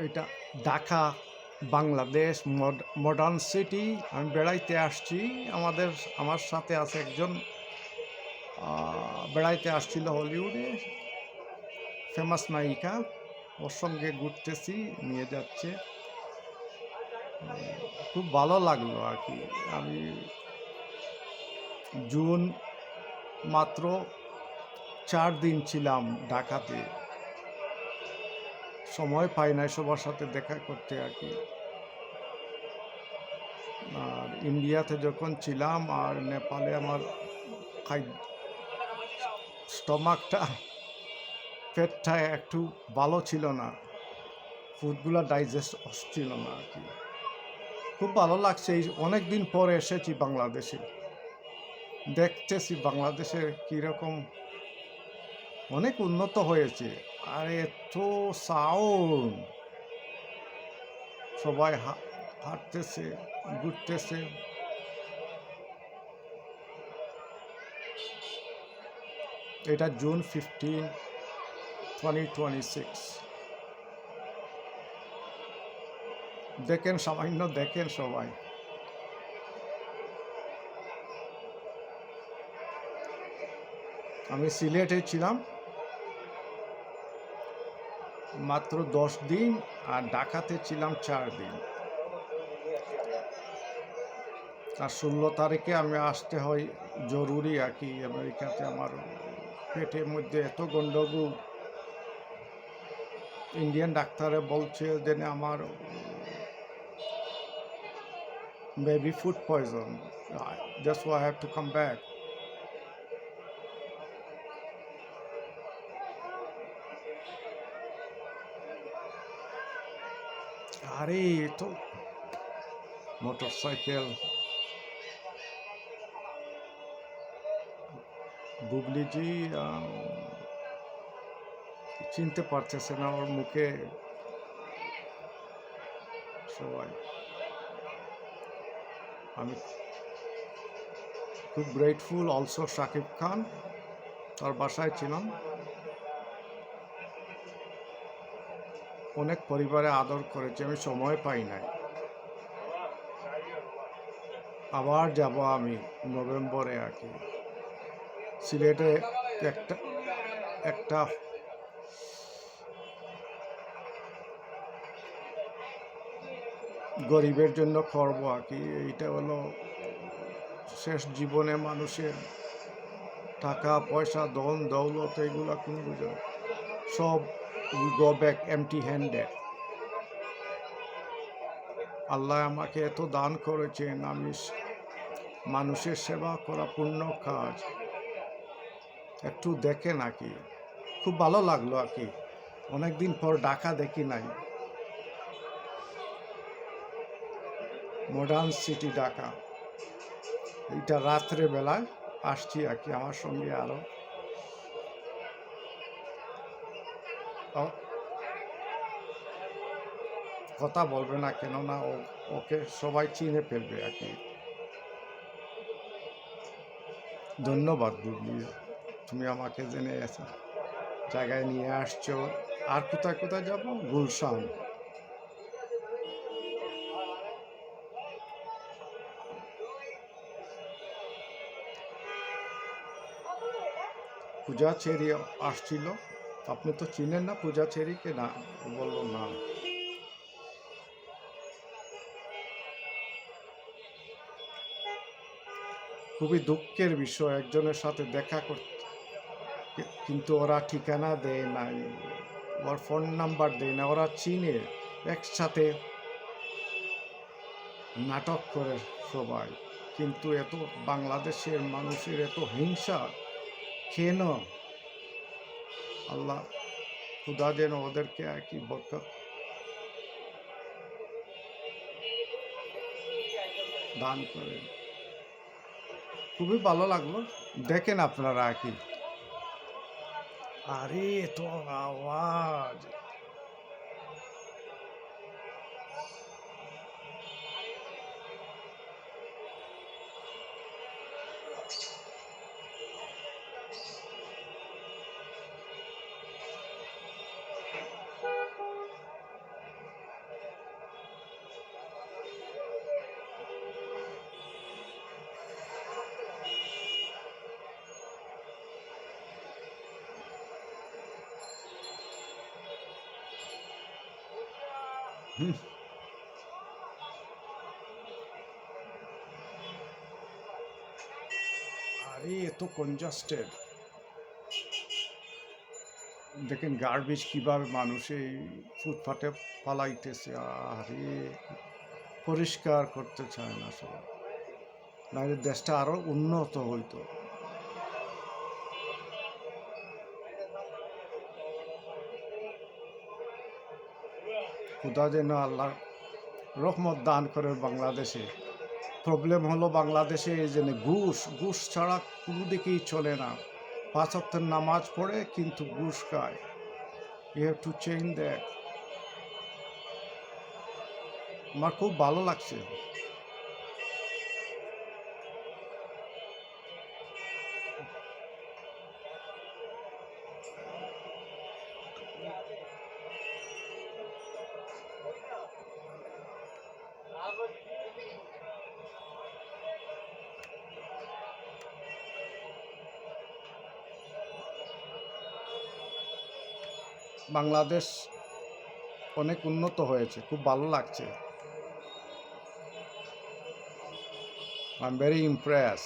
এটা Dhaka, Bangladesh, modern city. আমি বেড়াইতে আসছি। আমার সাথে আছে একজন, বেড়াইতে আসছিল হলিউডে, ফেমাস নায়িকা। ওর সঙ্গে ঘুরতেছি, নিয়ে যাচ্ছে। খুব ভালো লাগলো আর কি। আমি জুন মাত্র 4 দিন ছিলাম ঢাকাতে। সময় পাই নাই সবার সাথে দেখা করতে আর কি। আর ইন্ডিয়াতে যখন ছিলাম আর নেপালে আমার স্টমাকটা, পেটটা একটু ভালো ছিল না, ফুডগুলো ডাইজেস্ট হচ্ছিল না আর কি। খুব ভালো লাগছে, এই অনেক দিন পরে এসেছি বাংলাদেশে। দেখতেছি বাংলাদেশের কীরকম অনেক উন্নত হয়েছে। আর এত সাউন্ড, সবাই হাঁটতেছে, ঘুরতেছে। এটা জুন 15, 2026। দেখেন, সামান্য দেখেন সবাই। আমি সিলেটে ছিলাম মাত্র 10 দিন, আর ঢাকাতে ছিলাম 4 দিন। আর 16 তারিখে আমি আসতে হয় জরুরি আর কি আমেরিকাতে। আমার পেটের মধ্যে এত গন্ডগোল, ইন্ডিয়ান ডাক্তারে বলছে যে আমার maybe food poison, that's why I have to come back. আরে তো মোটরসাইকেল, বুবলিজি চিনতে পারতেছে না, ওর মুখে সবাই। আমি খুব গ্রেটফুল অলসো শাকিব খান, তার বাসায় ছিলাম। অনেক পরিবারে আদর করেছে, আমি সময় পাই নাই। আবার যাব আমি নভেম্বরে আর কি সিলেটে। একটা একটা গরিবের জন্য করব আর কি। এইটা হলো শেষ জীবনে মানুষের টাকা পয়সা, ধন দৌলত, এগুলা কোনো বুঝে সব will go back empty handed. আল্লাহ আমাকে এত দান করেছেন, আমি মানুষের সেবা করা পূর্ণ কাজ। একটু দেখে নাকি, খুব ভালো লাগলো আর কি। অনেকদিন পর ঢাকা দেখি নাই, মডার্ন সিটি ঢাকা। এইটা রাত্রে বেলায় আসছি আর কি। আমার সঙ্গে আরো কথা বলবে না, কেননা ওকে সবাই চিনে ফেলবে আর কি। ধন্যবাদ বুবলি, তুমি আমাকে জেনে জায়গায় নিয়ে আসছো। আর কোথায় কোথায় যাব? গুলশান। পূজা চেরি আসছিল, আপনি তো চিনেন না পূজা চেরিকে? না, বললো না। খুবই দুঃখের বিষয়, একজনের সাথে দেখা করতে, কিন্তু ওরা ঠিকানা দেয় নাই, ওর ফোন নাম্বার দেয় না। ওরা চিনে, একসাথে নাটক করে সবাই। কিন্তু এত বাংলাদেশের মানুষের এত হিংসা কেন? আল্লাহ খুদা যেন ওদেরকে আর কি বরকত দান করে। খুবই ভালো লাগলো, দেখেন আপনারা আর কি। আরে এত আওয়াজ! হুম, আরে এত কনজাস্টেড, দেখেন গার্বেজ কিভাবে মানুষ এই ফুটপাতে ফালাইতেছে, আরে পরিষ্কার করতে চায় না সবাই, নাহলে দেশটা আরো উন্নত হইতো। খোদা যেন আল্লাহ রহমত দান করে বাংলাদেশে। প্রবলেম হলো বাংলাদেশে এই যে ঘুষ, ঘুষ ছাড়া কোনো দিকেই চলে না। 5 ওয়াক্তের নামাজ পড়ে কিন্তু ঘুষ খায়। You have to change that. আমার খুব ভালো লাগছে। বাংলাদেশ অনেক উন্নত হয়েছে, খুব ভালো লাগছে। I am very Impress.